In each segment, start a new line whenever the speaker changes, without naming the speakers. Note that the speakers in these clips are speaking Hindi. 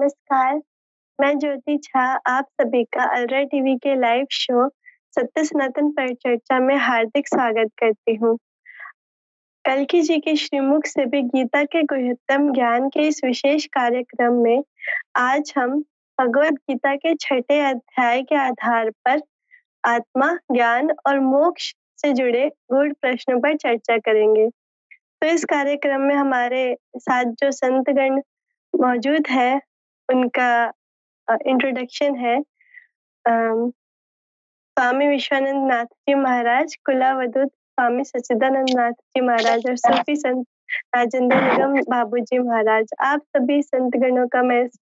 नमस्कार, मैं ज्योति झा आप सभी का अलरा टीवी के लाइव शो सत्य सनातन परिचर्चा में हार्दिक स्वागत करती हूँ। कल्कि जी के श्रीमुख से भी गीता के गुह्यतम ज्ञान के इस विशेष कार्यक्रम में आज हम भगवद गीता के छठे अध्याय के आधार पर आत्मा, ज्ञान और मोक्ष से जुड़े गूढ़ प्रश्नों पर चर्चा करेंगे। तो इस कार्यक्रम में हमारे साथ जो संतगण मौजूद है, उनका इंट्रोडक्शन है। स्वामी विश्वानंद नाथ जी महाराज, कुलावधूत स्वामी सच्चिदानंद नाथ जी महाराज और सूफी संत राजेंद्र निगम बाबू जी महाराज। आप सभी संतगणों का मैं इस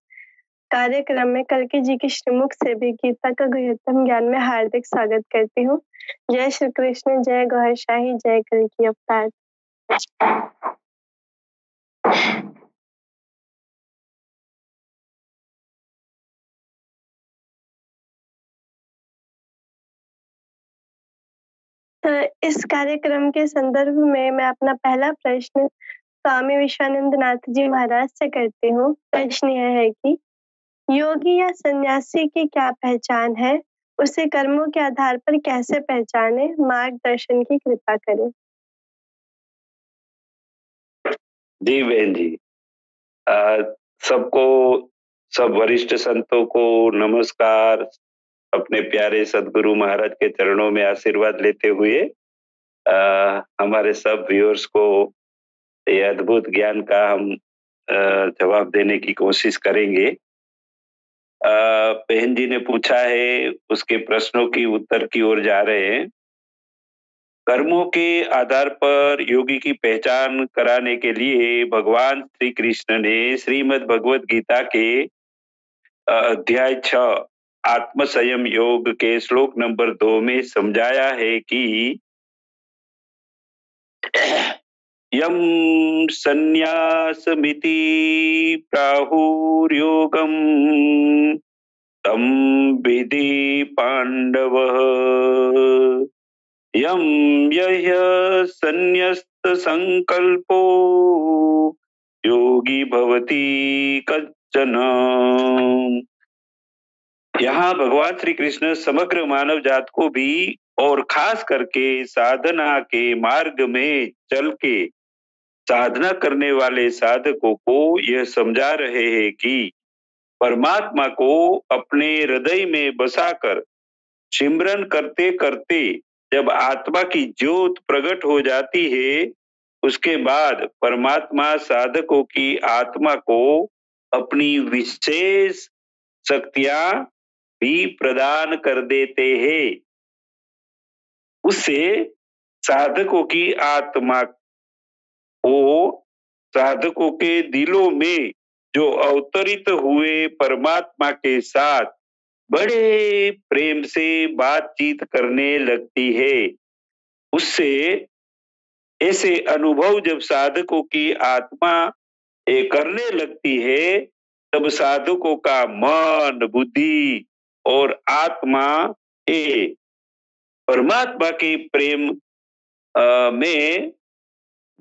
कार्यक्रम में कल्कि जी के श्रीमुख से भी गीता का गुह्यतम ज्ञान में हार्दिक स्वागत करती हूँ। जय श्री कृष्ण, जय गौहर शाही, जय कल्कि अवतार। तो इस कार्यक्रम के संदर्भ में मैं अपना पहला प्रश्न स्वामी विश्वानंद नाथ जी महाराज से करती हूँ। प्रश्न यह है कि योगी या सन्यासी की क्या पहचान है, उसे कर्मों के आधार पर कैसे पहचाने, मार्गदर्शन की कृपा करें।
जी बहन जी, सबको, सब वरिष्ठ संतों को नमस्कार। अपने प्यारे सदगुरु महाराज के चरणों में आशीर्वाद लेते हुए हमारे सब व्यूअर्स को ये अद्भुत ज्ञान का हम जवाब देने की कोशिश करेंगे। बहन जी ने पूछा है, उसके प्रश्नों की उत्तर की ओर जा रहे हैं। कर्मों के आधार पर योगी की पहचान कराने के लिए भगवान श्री कृष्ण ने श्रीमद् भगवत गीता के अध्याय 6 आत्म संयम योग के श्लोक नंबर 2 में समझाया है कि यम संन्यासमिति प्राहुर्योगम तम विधि पांडवः यम यह्य संन्यस्त संकल्पो योगी भवति कच्चन। यहाँ भगवान श्री कृष्ण समग्र मानव जात को भी और खास करके साधना के मार्ग में चल के साधना करने वाले साधकों को यह समझा रहे हैं कि परमात्मा को अपने हृदय में बसाकर सिमरन करते करते जब आत्मा की ज्योत प्रकट हो जाती है, उसके बाद परमात्मा साधकों की आत्मा को अपनी विशेष शक्तियां भी प्रदान कर देते हैं। उससे साधकों की आत्मा को साधकों के दिलों में जो अवतरित हुए परमात्मा के साथ बड़े प्रेम से बातचीत करने लगती है। उससे ऐसे अनुभव जब साधकों की आत्मा करने लगती है, तब साधकों का मन, बुद्धि और आत्मा परमात्मा के प्रेम में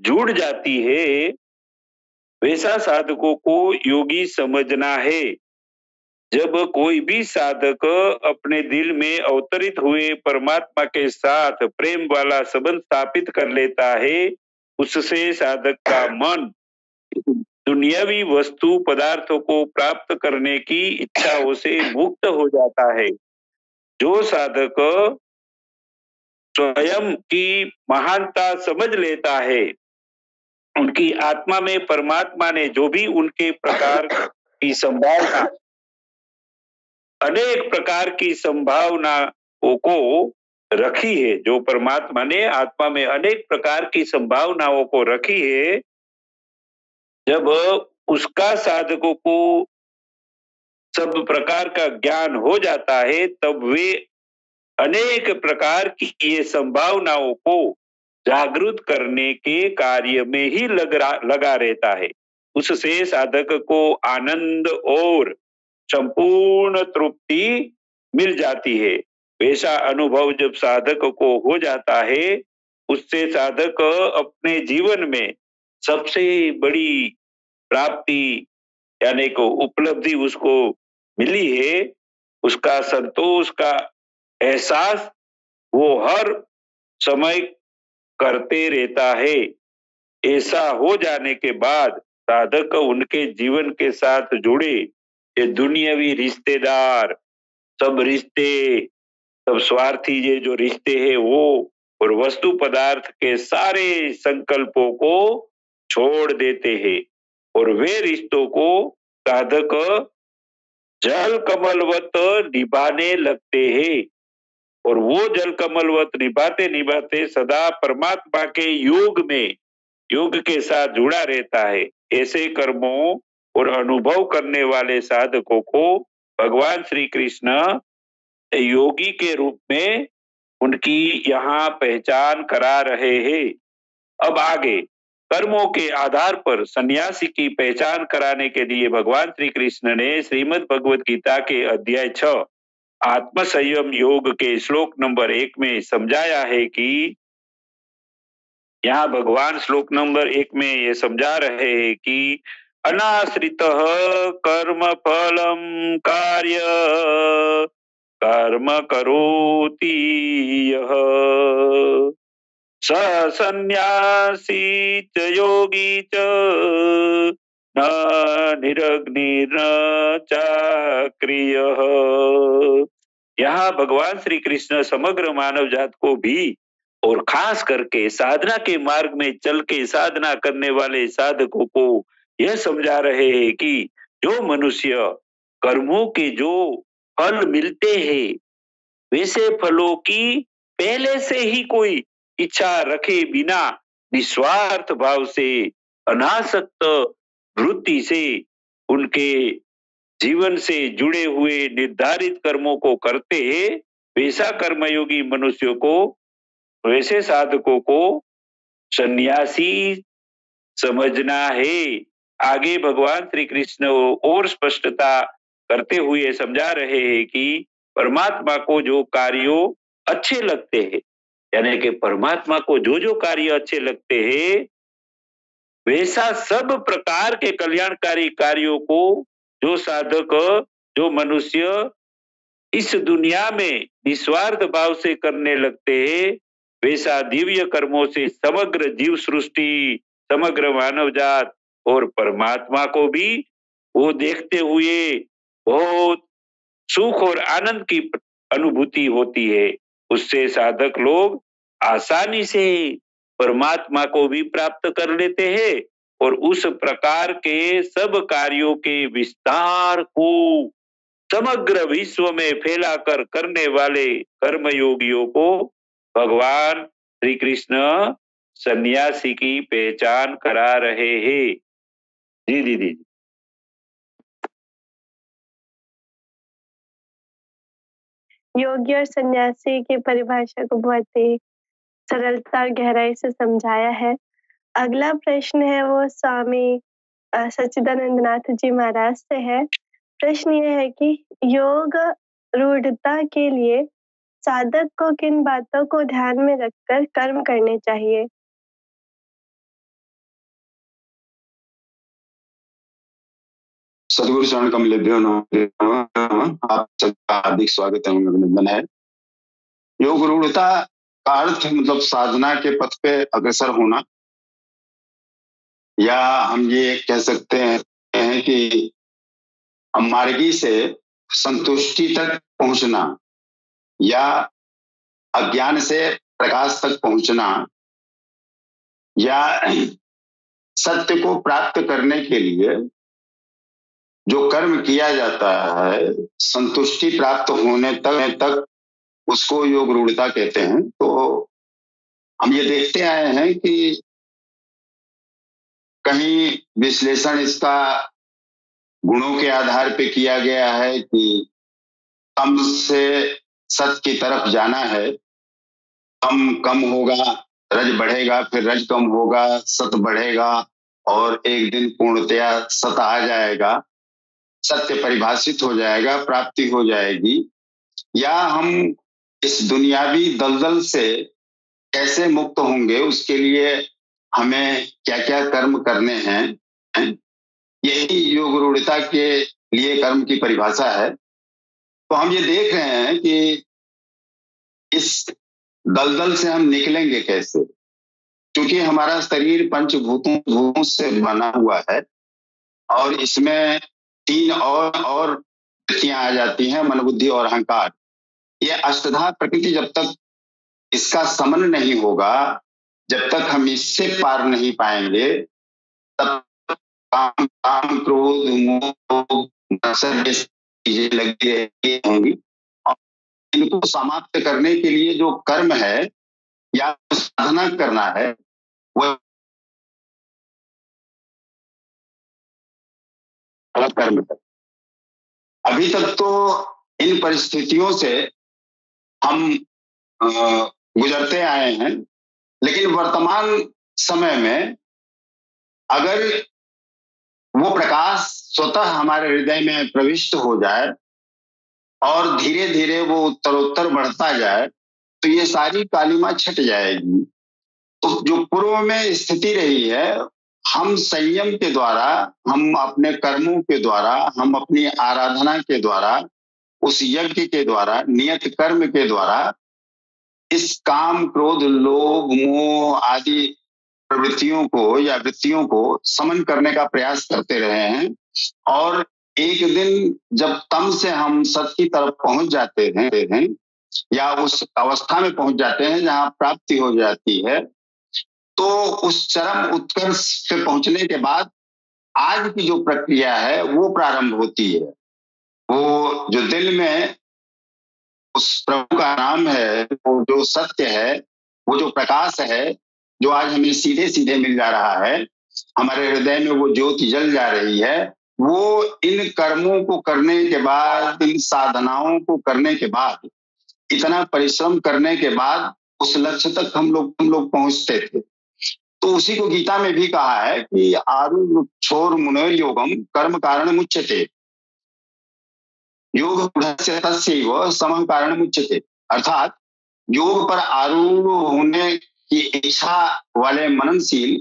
जुड़ जाती है। वैसा साधकों को योगी समझना है। जब कोई भी साधक अपने दिल में अवतरित हुए परमात्मा के साथ प्रेम वाला संबंध स्थापित कर लेता है, उससे साधक का मन दुनियावी वस्तु पदार्थों को प्राप्त करने की इच्छाओं से मुक्त हो जाता है। जो साधक स्वयं की महानता समझ लेता है, उनकी आत्मा में परमात्मा ने जो भी उनके प्रकार की संभावना, अनेक प्रकार की संभावनाओं को रखी है, जो परमात्मा ने आत्मा में अनेक प्रकार की संभावनाओं को रखी है, जब उसका साधकों को सब प्रकार का ज्ञान हो जाता है, तब वे अनेक प्रकार की ये संभावनाओं को जागृत करने के कार्य में ही लगा रहता है। उससे साधक को आनंद और संपूर्ण तृप्ति मिल जाती है। वैसा अनुभव जब साधक को हो जाता है, उससे साधक अपने जीवन में सबसे बड़ी प्राप्ति यानी कि उपलब्धि उसको मिली है, उसका संतोष का एहसास वो हर समय करते रहता है। ऐसा हो जाने के बाद साधक उनके जीवन के साथ जुड़े ये दुनियावी रिश्तेदार, सब रिश्ते, सब स्वार्थी ये जो रिश्ते हैं वो और वस्तु पदार्थ के सारे संकल्पों को छोड़ देते हैं और वे रिश्तों को साधक जल कमलवत निभाने लगते हैं और वो जल कमलवत निभाते निभाते सदा परमात्मा के योग के साथ जुड़ा रहता है। ऐसे कर्मों और अनुभव करने वाले साधकों को भगवान श्री कृष्ण योगी के रूप में उनकी यहाँ पहचान करा रहे हैं। अब आगे कर्मों के आधार पर सन्यासी की पहचान कराने के लिए भगवान श्री कृष्ण ने श्रीमद् भगवत गीता के अध्याय 6 आत्म संयम योग के श्लोक नंबर 1 में समझाया है कि यहाँ भगवान श्लोक नंबर 1 में ये समझा रहे हैं कि अनाश्रित कर्म फलम कार्य कर्म करोति यः स सन्यासी च योगी च न निरग्निर्न चाक्रियः। यहाँ भगवान श्री कृष्ण समग्र मानव जात को भी और खास करके साधना के मार्ग में चल के साधना करने वाले साधकों को यह समझा रहे हैं कि जो मनुष्य कर्मों के जो फल मिलते हैं वैसे फलों की पहले से ही कोई इच्छा रखे बिना निस्वार्थ भाव से अनासक्त वृत्ति से उनके जीवन से जुड़े हुए निर्धारित कर्मों को करते हैं, वैसा कर्मयोगी मनुष्यों को, वैसे साधकों को सन्यासी समझना है। आगे भगवान श्री कृष्ण और स्पष्टता करते हुए समझा रहे हैं कि परमात्मा को जो कार्यों अच्छे लगते हैं, यानी कि परमात्मा को जो जो कार्य अच्छे लगते हैं वैसा सब प्रकार के कल्याणकारी कार्यों को जो साधक, जो मनुष्य इस दुनिया में निस्वार्थ भाव से करने लगते हैं वैसा दिव्य कर्मों से समग्र जीव सृष्टि, समग्र मानव जात और परमात्मा को भी वो देखते हुए बहुत सुख और आनंद की अनुभूति होती है। उससे साधक लोग आसानी से परमात्मा को भी प्राप्त कर लेते हैं और उस प्रकार के सब कार्यों के विस्तार को समग्र विश्व में फैलाकर करने वाले कर्मयोगियों को भगवान श्री कृष्ण सन्यासी की पहचान करा रहे हैं। जी दीदी।
योगी और सन्यासी की परिभाषा को बहुत ही सरलता और गहराई से समझाया है। अगला प्रश्न है वो स्वामी सच्चिदानंद नाथ जी महाराज से है। प्रश्न यह है कि योग रूढ़ता के लिए साधक को किन बातों को ध्यान में रखकर कर्म करने चाहिए?
सदगुरु शरण कमलेभ्यो नमः। आप सबका हार्दिक स्वागत है, अभिनंदन है। योग रूढ़ता का अर्थ मतलब साधना के पथ पे अग्रसर होना, या हम ये कह सकते हैं कि मार्गी से संतुष्टि तक पहुंचना या अज्ञान से प्रकाश तक पहुंचना, या सत्य को प्राप्त करने के लिए जो कर्म किया जाता है संतुष्टि प्राप्त होने तक उसको योग रूढ़ता कहते हैं। तो हम ये देखते आए हैं कि कहीं विश्लेषण इसका गुणों के आधार पे किया गया है कि कम से सत की तरफ जाना है, कम कम होगा रज बढ़ेगा, फिर रज कम होगा सत बढ़ेगा और एक दिन पूर्णतया सत आ जाएगा, सत्य परिभाषित हो जाएगा, प्राप्ति हो जाएगी। या हम इस दुनियावी दलदल से कैसे मुक्त होंगे, उसके लिए हमें क्या क्या कर्म करने हैं, यही योग रूढ़ता के लिए कर्म की परिभाषा है। तो हम ये देख रहे हैं कि इस दलदल से हम निकलेंगे कैसे, क्योंकि हमारा शरीर पंचभूतों से बना हुआ है और इसमें तीन और वृत्तियां आ जाती हैं, मन, बुद्धि और अहंकार। ये अष्टधा प्रकृति जब तक इसका समन नहीं होगा, जब तक हम इससे पार नहीं पाएंगे, तब काम काम क्रोध मोह चीजें लगी होंगी। और इनको समाप्त करने के लिए जो कर्म है या साधना करना है वह अलग कर्म है। अभी तक तो इन परिस्थितियों से हम गुजरते आए हैं, लेकिन वर्तमान समय में अगर वो प्रकाश स्वतः हमारे हृदय में प्रविष्ट हो जाए और धीरे धीरे वो उत्तरोत्तर बढ़ता जाए, तो ये सारी कालिमा छट जाएगी। तो जो पूर्व में स्थिति रही है, हम संयम के द्वारा, हम अपने कर्मों के द्वारा, हम अपनी आराधना के द्वारा, उस यज्ञ के द्वारा, नियत कर्म के द्वारा इस काम क्रोध लोभ मोह आदि प्रवृत्तियों को या वृत्तियों को समन करने का प्रयास करते रहे हैं। और एक दिन जब तम से हम सत की तरफ पहुंच जाते हैं या उस अवस्था में पहुंच जाते हैं जहां प्राप्ति हो जाती है, तो उस चरम उत्कर्ष पे पहुंचने के बाद आज की जो प्रक्रिया है वो प्रारंभ होती है। वो जो दिल में उस प्रभु का नाम है, वो जो सत्य है, वो जो प्रकाश है, जो आज हमें सीधे सीधे मिल जा रहा है, हमारे हृदय में वो ज्योति जल जा रही है, वो इन कर्मों को करने के बाद, इन साधनाओं को करने के बाद, इतना परिश्रम करने के बाद उस लक्ष्य तक हम लोग पहुंचते थे। तो उसी को गीता में भी कहा है कि आरु छोर मुनोर योगम कर्म कारण मुच्यते, योग तस्यैव समः कारण मुच्यते। अर्थात योग पर आरूढ़ होने की इच्छा वाले मननशील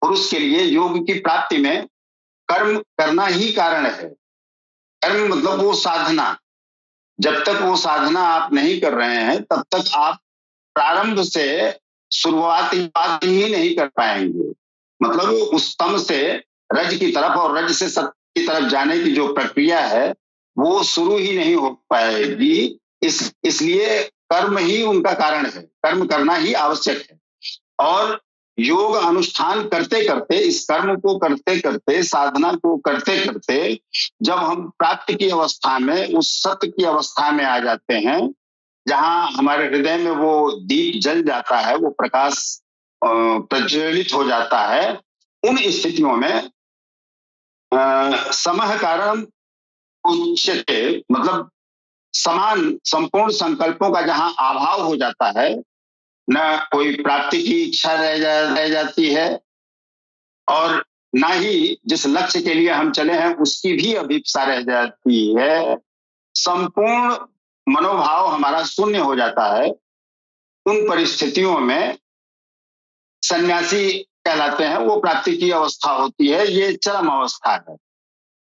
पुरुष के लिए योग की प्राप्ति में कर्म करना ही कारण है। कर्म मतलब वो साधना। जब तक वो साधना आप नहीं कर रहे हैं, तब तक आप प्रारंभ से शुरुआत ही नहीं कर पाएंगे। मतलब उस तम से रज की तरफ और रज से सत्य की तरफ जाने की जो प्रक्रिया है वो शुरू ही नहीं हो पाएगी। इसलिए कर्म ही उनका कारण है, कर्म करना ही आवश्यक है। और योग अनुष्ठान करते करते, इस कर्म को करते करते, साधना को करते करते जब हम प्राप्ति की अवस्था में, उस सत्य की अवस्था में आ जाते हैं, जहां हमारे हृदय में वो दीप जल जाता है, वो प्रकाश प्रज्वलित हो जाता है, उन स्थितियों में समः कारण उच्यते, मतलब समान संपूर्ण संकल्पों का जहां अभाव हो जाता है, न कोई प्राप्ति की इच्छा रह जाती है और ना ही जिस लक्ष्य के लिए हम चले हैं उसकी भी अभिप्सा रह जाती है। संपूर्ण मनोभाव हमारा शून्य हो जाता है। उन परिस्थितियों में सन्यासी कहलाते हैं, वो प्राप्ति की अवस्था होती है, ये चरम अवस्था है।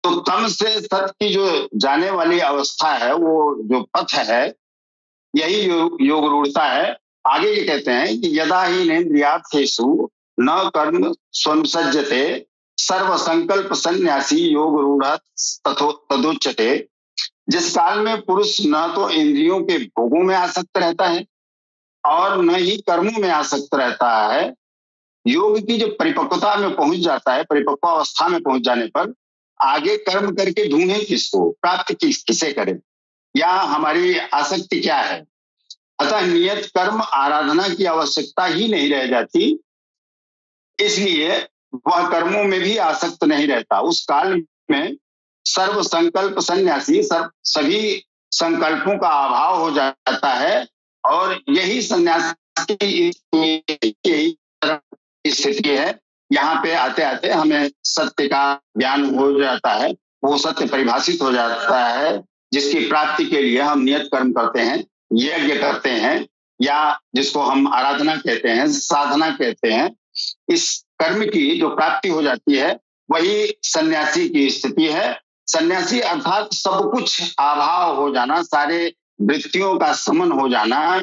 तो तम से सत की जो जाने वाली अवस्था है, वो जो पथ है, यही योग रूढ़ता है। आगे ये कहते हैं कि यदा ही नेन्द्रियार्थेषु न कर्म स्वनुसज्जते सर्व संकल्प सन्यासी योग रूढ़ तदोच्यते। जिस काल में पुरुष न तो इंद्रियों के भोगों में आसक्त रहता है और न ही कर्मों में आसक्त रहता है, योग की जो परिपक्वता में पहुंच जाता है, परिपक्व अवस्था में पहुंच जाने पर आगे कर्म करके ढूंढे किसको, प्राप्त किसे करें, या हमारी आसक्ति क्या है। अतः नियत कर्म आराधना की आवश्यकता ही नहीं रह जाती, इसलिए वह कर्मों में भी आसक्त नहीं रहता। उस काल में सर्व संकल्प सन्यासी, सभी संकल्पों का अभाव हो जाता है और यही सन्यास की स्थिति है। यहाँ पे आते आते हमें सत्य का ज्ञान हो जाता है, वो सत्य परिभाषित हो जाता है, जिसकी प्राप्ति के लिए हम नियत कर्म करते हैं, यज्ञ करते हैं, या जिसको हम आराधना कहते हैं, साधना कहते हैं। इस कर्म की जो प्राप्ति हो जाती है वही सन्यासी की स्थिति है। सन्यासी अर्थात सब कुछ अभाव हो जाना, सारे वृत्तियों का समन हो जाना,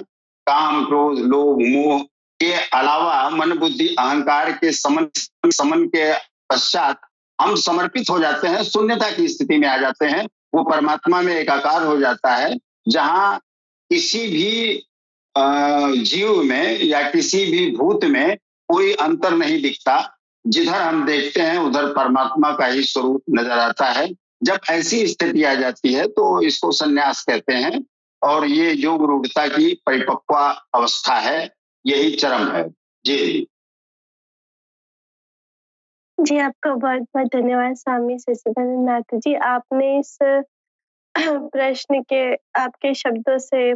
काम क्रोध लोभ मोह के अलावा मन बुद्धि अहंकार के समन समन के पश्चात हम समर्पित हो जाते हैं, शून्यता की स्थिति में आ जाते हैं। वो परमात्मा में एकाकार हो जाता है, जहां किसी भी जीव में या किसी भी भूत में कोई अंतर नहीं दिखता। जिधर हम देखते हैं उधर परमात्मा का ही स्वरूप नजर आता है। जब ऐसी स्थिति आ जाती है तो इसको संन्यास कहते हैं, और ये योग रूढ़ता की परिपक्व अवस्था है, यही चरम है। जी
जी, आपका बहुत-बहुत धन्यवाद स्वामी शशिधरनाथ जी। आपने इस प्रश्न के आपके शब्दों से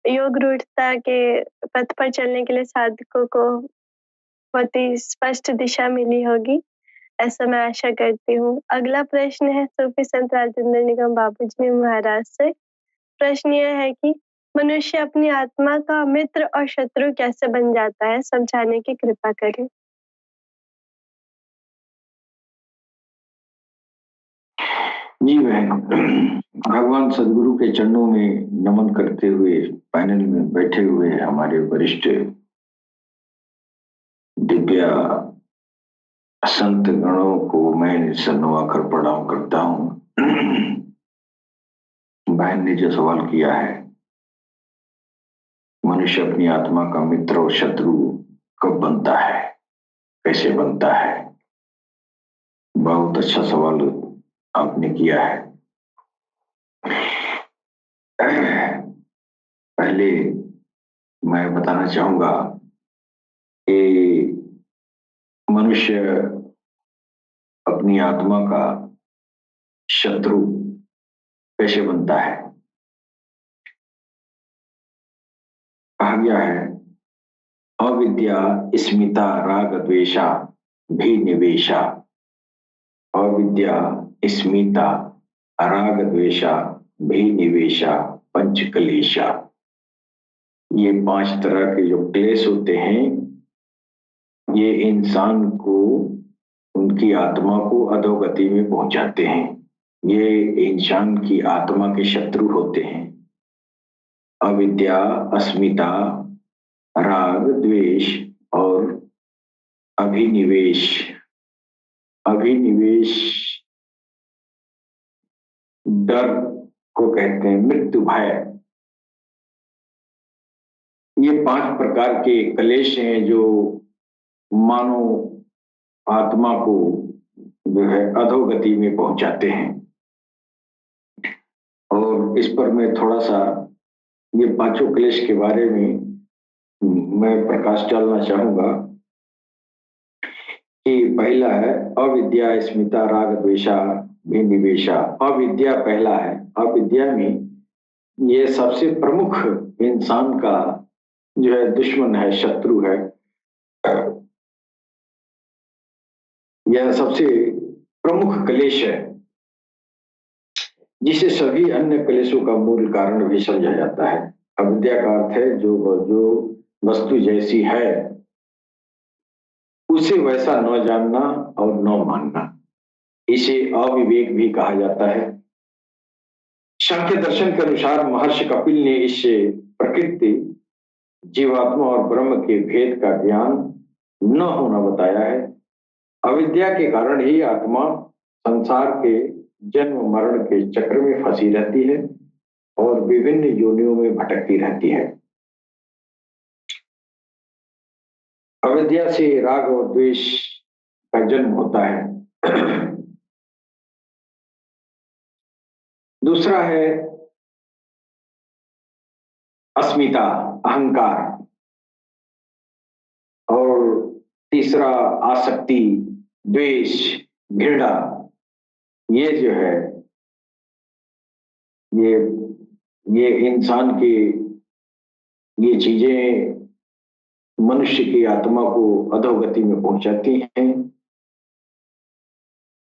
योग रूढ़ता के पथ पर चलने के लिए साधकों को बहुत ही स्पष्ट दिशा मिली होगी, ऐसा मैं आशा करती हूँ। अगला प्रश्न है सूफी संत राजेंद्र निगम बाबूजी महाराज से। प्रश्न यह है कि मनुष्य अपनी आत्मा का मित्र और शत्रु कैसे बन जाता है? समझाने की कृपा करें।
जी बहन, भगवान सदगुरु के चरणों में नमन करते हुए पैनल में बैठे हुए हमारे वरिष्ठ दिव्या संत गणों को मैं सन्नवाकर प्रणाम करता हूँ। बहन ने जो सवाल किया है, मनुष्य अपनी आत्मा का मित्र और शत्रु कब बनता है, कैसे बनता है, बहुत अच्छा सवाल आपने किया है। पहले मैं बताना चाहूंगा कि मनुष्य अपनी आत्मा का शत्रु कैसे बनता है। कहा गया है, अविद्या स्मिता राग द्वेषा भी निवेशा। अविद्या स्मिता राग द्वेषा भी निवेशा पंच कलेशा। ये 5 तरह के जो क्लेश होते हैं, ये इंसान को, उनकी आत्मा को अधोगति में पहुंचाते हैं। ये इंसान की आत्मा के शत्रु होते हैं। अविद्या, अस्मिता, राग, द्वेष और अभिनिवेश। अभिनिवेश डर को कहते हैं, मृत्यु भय। ये 5 प्रकार के क्लेश हैं जो मानव आत्मा को जो है अधोगति में पहुंचाते हैं। और इस पर मैं थोड़ा सा ये 5 क्लेश के बारे में मैं प्रकाश डालना चाहूंगा कि पहला है अविद्या स्मिता राग द्वेषा विनिवेशा। अविद्या पहला है। अविद्या में ये सबसे प्रमुख इंसान का जो है दुश्मन है, शत्रु है। यह सबसे प्रमुख क्लेश है, जिसे सभी अन्य क्लेशों का मूल कारण भी समझा जाता है। अविद्या का अर्थ है जो वस्तु जैसी है उसे वैसा न जानना और न मानना। इसे अविवेक भी कहा जाता है। सांख्य दर्शन के अनुसार महर्षि कपिल ने इससे प्रकृति, जीवात्मा और ब्रह्म के भेद का ज्ञान न होना बताया है। अविद्या के कारण ही आत्मा संसार के जन्म मरण के चक्र में फंसी रहती है और विभिन्न योनियों में भटकती रहती है। अविद्या से राग और द्वेष का जन्म होता है। दूसरा है अस्मिता, अहंकार। और तीसरा आसक्ति, द्वेष, घृणा। ये जो है ये इंसान के, ये चीजें मनुष्य की आत्मा को अधोगति में पहुंचाती हैं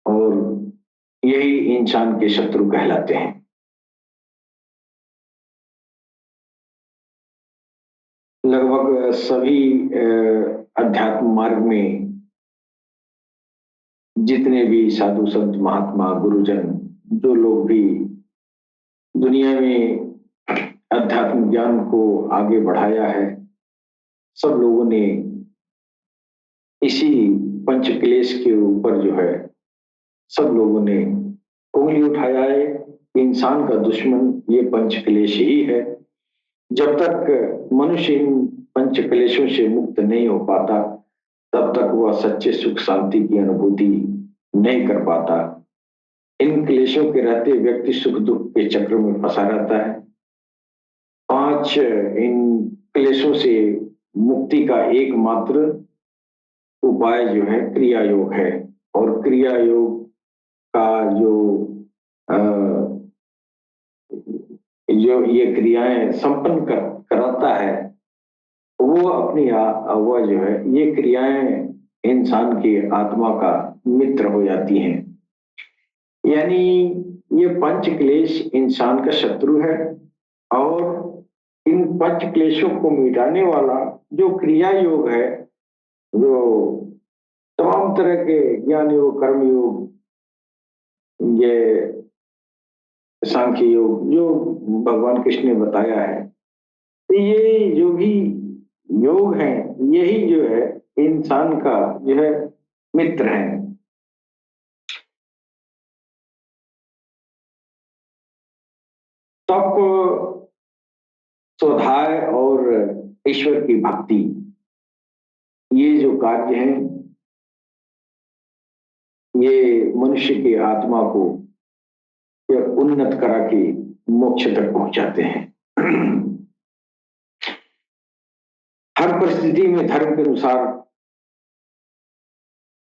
और यही इंसान के शत्रु कहलाते हैं। लगभग सभी अध्यात्म मार्ग में जितने भी साधु संत महात्मा गुरुजन, जो लोग भी दुनिया में अध्यात्म ज्ञान को आगे बढ़ाया है, सब लोगों ने इसी पंच क्लेश के ऊपर जो है सब लोगों ने उंगली उठाया है। इंसान का दुश्मन ये पंच क्लेश ही है। जब तक मनुष्य इन पंच क्लेशों से मुक्त नहीं हो पाता, तब तक वह सच्चे सुख शांति की अनुभूति नहीं कर पाता। इन क्लेशों के रहते व्यक्ति सुख दुख के चक्र में फंसा रहता है। 5 इन क्लेशों से मुक्ति का एकमात्र उपाय जो है क्रिया योग है, और क्रिया योग का जो ये क्रियाएं संपन्न कराता है, वो अपनी वह जो है ये क्रियाएं इंसान की आत्मा का मित्र हो जाती हैं। यानी ये पंच क्लेश इंसान का शत्रु है, और इन पंच क्लेशों को मिटाने वाला जो क्रिया योग है, जो तमाम तरह के ज्ञान योग, कर्म योग, ये सांख्य योग जो भगवान कृष्ण ने बताया है, तो ये जो भी योग है, यही जो है इंसान का जो है मित्र है। तप, स्वाध्याय और ईश्वर की भक्ति, ये जो कार्य हैं, ये मनुष्य की आत्मा को उन्नत करा के मोक्ष तक पहुंचाते हैं। हर परिस्थिति में धर्म के अनुसार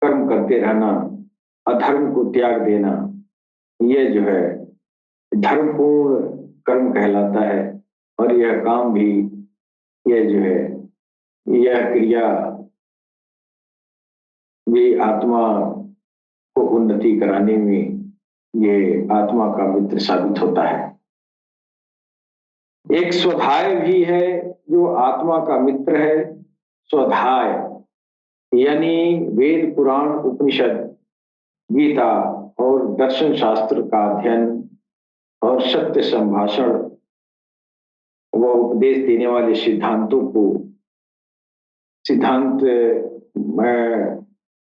कर्म करते रहना, अधर्म को त्याग देना, यह जो है धर्मपूर्ण कर्म कहलाता है। और यह काम भी, यह जो है यह क्रिया भी आत्मा को उन्नति कराने में ये आत्मा का मित्र साबित होता है। एक स्वाध्याय भी है जो आत्मा का मित्र है। स्वाध्याय यानी वेद, पुराण, उपनिषद, गीता और दर्शन शास्त्र का अध्ययन और सत्य संभाषण व उपदेश देने वाले सिद्धांतों को, सिद्धांत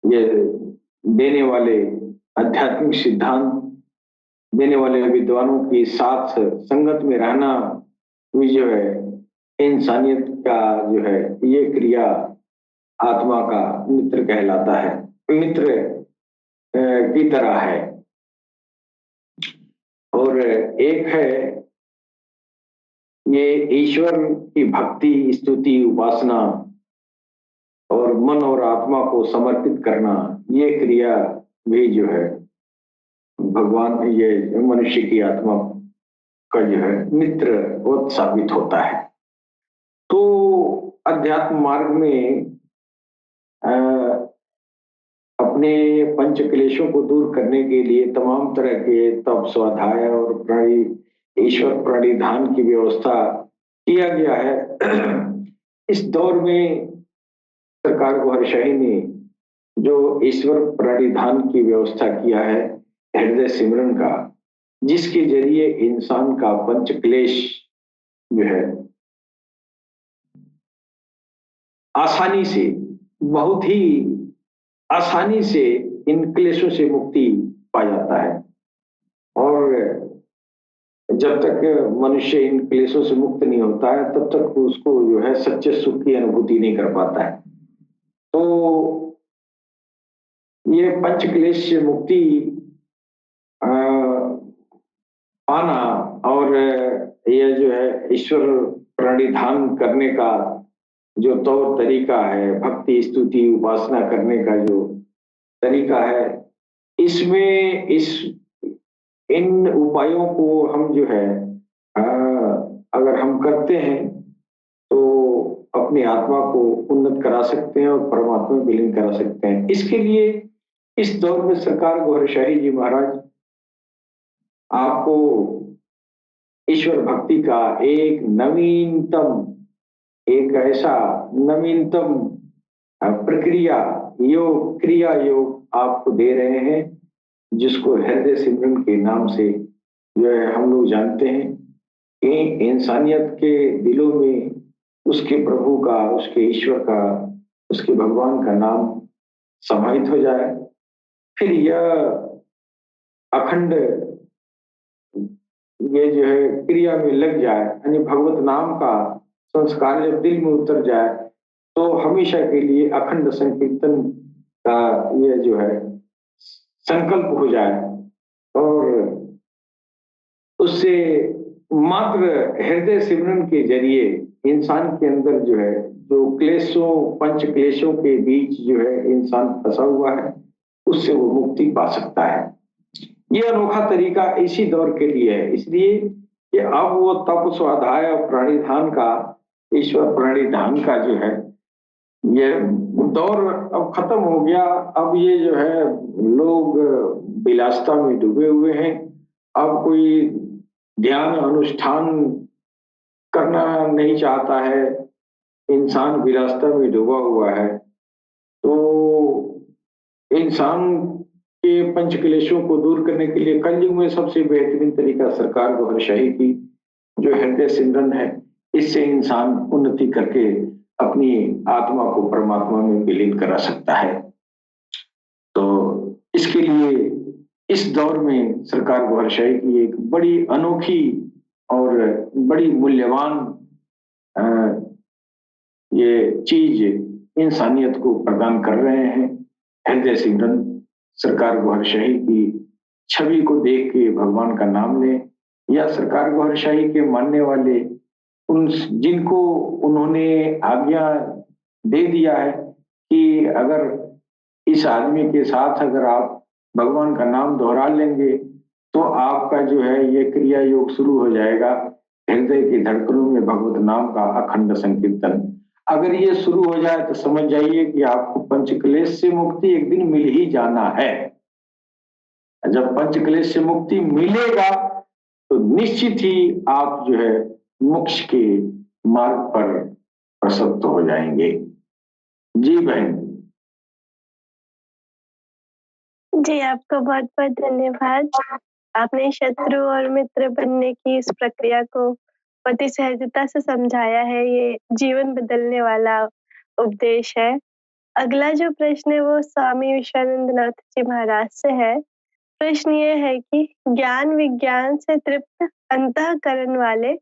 ये देने वाले, आध्यात्मिक सिद्धांत देने वाले विद्वानों के साथ संगत में रहना भी जो है इंसानियत का जो है ये क्रिया आत्मा का मित्र कहलाता है, मित्र की तरह है। और एक है ये ईश्वर की भक्ति, स्तुति, उपासना और मन और आत्मा को समर्पित करना, ये क्रिया भी जो है भगवान, ये मनुष्य की आत्मा का जो है मित्र वो साबित होता है। तो अध्यात्म मार्ग में अपने पंच क्लेशों को दूर करने के लिए तमाम तरह के तप, स्वाध्याय और ईश्वर प्रणिधान की व्यवस्था किया गया है। इस दौर में सरकार गुहरशाही ने जो ईश्वर प्रणिधान की व्यवस्था किया है हृदय सिमरन का, जिसके जरिए इंसान का पंच क्लेश जो है आसानी से, बहुत ही आसानी से इन क्लेशों से मुक्ति पा जाता है। और जब तक मनुष्य इन क्लेशों से मुक्त नहीं होता है, तब तक उसको जो है सच्चे सुख की अनुभूति नहीं कर पाता है। तो ये पंच क्लेश से मुक्ति पाना और यह जो है ईश्वर प्रणिधान करने का जो तौर तरीका है, भक्ति, स्तुति, उपासना करने का जो तरीका है, इसमें इन उपायों को हम जो है अगर हम करते हैं तो अपनी आत्मा को उन्नत करा सकते हैं और परमात्मा विलीन करा सकते हैं। इसके लिए इस दौर में सरकार गुहरशाही जी महाराज आपको ईश्वर भक्ति का एक नवीनतम, एक ऐसा नवीनतम प्रक्रिया योग, क्रिया योग आपको दे रहे हैं, जिसको हृदय सिमरन के नाम से जो है हम लोग जानते हैं कि इंसानियत के दिलों में उसके प्रभु का, उसके ईश्वर का, उसके भगवान का नाम समाहित हो जाए। फिर यह अखंड ये जो है क्रिया में लग जाए, यानी भगवत नाम का संस्कार जब दिल में उतर जाए तो हमेशा के लिए अखंड संकीर्तन का ये जो है संकल्प हो जाए और उससे मात्र हृदय सिमरन के जरिए इंसान के अंदर जो है, जो क्लेशों, पंच क्लेशों के बीच जो है इंसान फंसा हुआ है, उससे वो मुक्ति पा सकता है। ये अनोखा तरीका इसी दौर के लिए है, इसलिए कि अब वो तप, स्वाध्याय और प्राणिधान का, ईश्वर प्राणिधान का जो है ये दौर अब खत्म हो गया। अब ये जो है लोग विलासिता में डूबे हुए हैं। अब कोई ध्यान अनुष्ठान करना नहीं चाहता है, इंसान विलासिता में डूबा हुआ है। तो इंसान के पंच क्लेशों को दूर करने के लिए कलयुग में सबसे बेहतरीन तरीका सरकार गौहरशाही की जो हृदय सिमरन है, इससे इंसान उन्नति करके अपनी आत्मा को परमात्मा में विलीन करा सकता है। तो इसके लिए इस दौर में सरकार गौहरशाही की एक बड़ी अनोखी और बड़ी मूल्यवान ये चीज इंसानियत को प्रदान कर रहे हैं। हृदय सिमरन सरकार गौहरशाही की छवि को देख के भगवान का नाम लें, या सरकार गौहरशाही के मानने वाले उन जिनको उन्होंने आज्ञा दे दिया है कि अगर इस आदमी के साथ अगर आप भगवान का नाम दोहरा लेंगे तो आपका जो है ये क्रिया योग शुरू हो जाएगा, हृदय की धड़कनों में भगवत नाम का अखंड संकीर्तन। अगर ये शुरू हो जाए तो समझ जाइए कि आपको पंचक्लेश से मुक्ति एक दिन मिल ही जाना है। जब पंचक्लेश से मुक्ति मिलेगा तो निश्चित ही आप जो है मोक्ष के मार्ग पर प्रसन्न हो जाएंगे। जी बहन।
जी, आपका बहुत बहुत धन्यवाद। आपने शत्रु और मित्र बनने की इस प्रक्रिया को बहुत ही सहजता से समझाया है। ये जीवन बदलने वाला उपदेश है। अगला जो प्रश्न है वो स्वामी विश्वानंदनाथ जी महाराज से है। प्रश्न ये है कि ज्ञान विज्ञान से तृप्त अंतःकरण वाले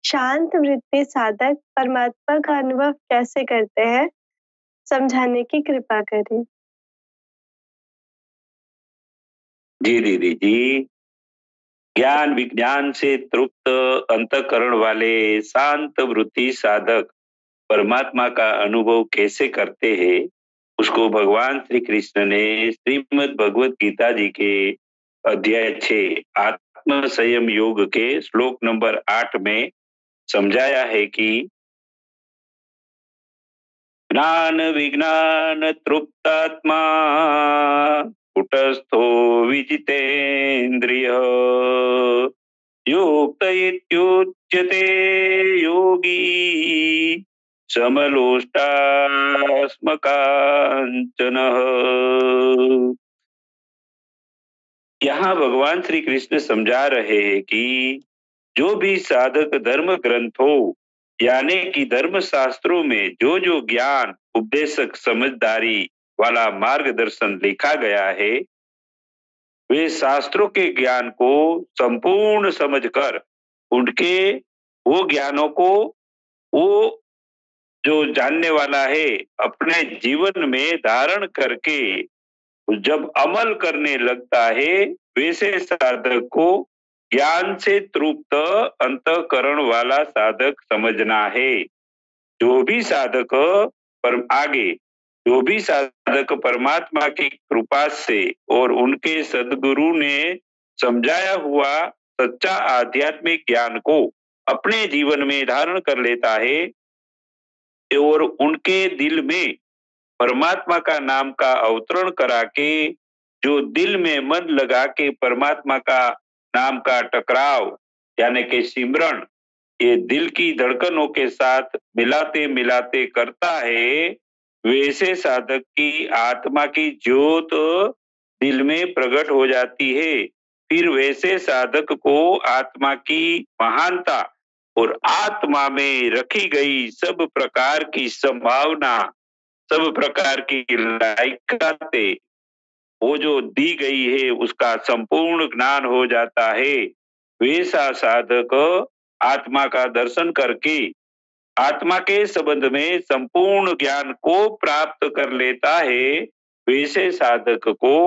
शांत वृत्ति साधक परमात्मा का अनुभव कैसे करते हैं, समझाने की कृपा करें।
जी दीदी जी, ज्ञान विज्ञान से तृप्त अंतःकरण वाले शांत वृत्ति साधक परमात्मा का अनुभव कैसे करते हैं, उसको भगवान श्री कृष्ण ने श्रीमद् भगवत गीता जी के अध्याय 6 आत्म संयम योग के श्लोक नंबर 8 में समझाया है कि ज्ञान विज्ञान तृप्तात्मा कुटस्थो विजितेन्द्रिय युक्त इत्युच्यते योगी समलोष्टास्मकांचनः। यहाँ भगवान श्री कृष्ण समझा रहे हैं कि जो भी साधक धर्म ग्रंथों यानी कि धर्म शास्त्रों में जो जो ज्ञान उपदेशक समझदारी वाला मार्गदर्शन लिखा गया है, वे शास्त्रों के ज्ञान को संपूर्ण समझकर उनके वो ज्ञानों को वो जो जानने वाला है अपने जीवन में धारण करके जब अमल करने लगता है, वैसे साधक को ज्ञान से तृप्त अंतःकरण वाला साधक समझना है। जो भी साधक परमात्मा की कृपा से और उनके सद्गुरु ने समझाया हुआ सच्चा आध्यात्मिक ज्ञान को अपने जीवन में धारण कर लेता है और उनके दिल में परमात्मा का नाम का अवतरण करा के जो दिल में मन लगा के परमात्मा का नाम का टकराव यानी कि सिमरण ये दिल की धड़कनों के साथ मिलाते मिलाते करता है, वैसे साधक की आत्मा की ज्योत दिल में प्रकट हो जाती है। फिर वैसे साधक को आत्मा की महानता और आत्मा में रखी गई सब प्रकार की संभावना, सब प्रकार की लायकातें, वो जो दी गई है उसका संपूर्ण ज्ञान हो जाता है। वैसा साधक आत्मा का दर्शन करके आत्मा के संबंध में संपूर्ण ज्ञान को प्राप्त कर लेता है। वैसे साधक को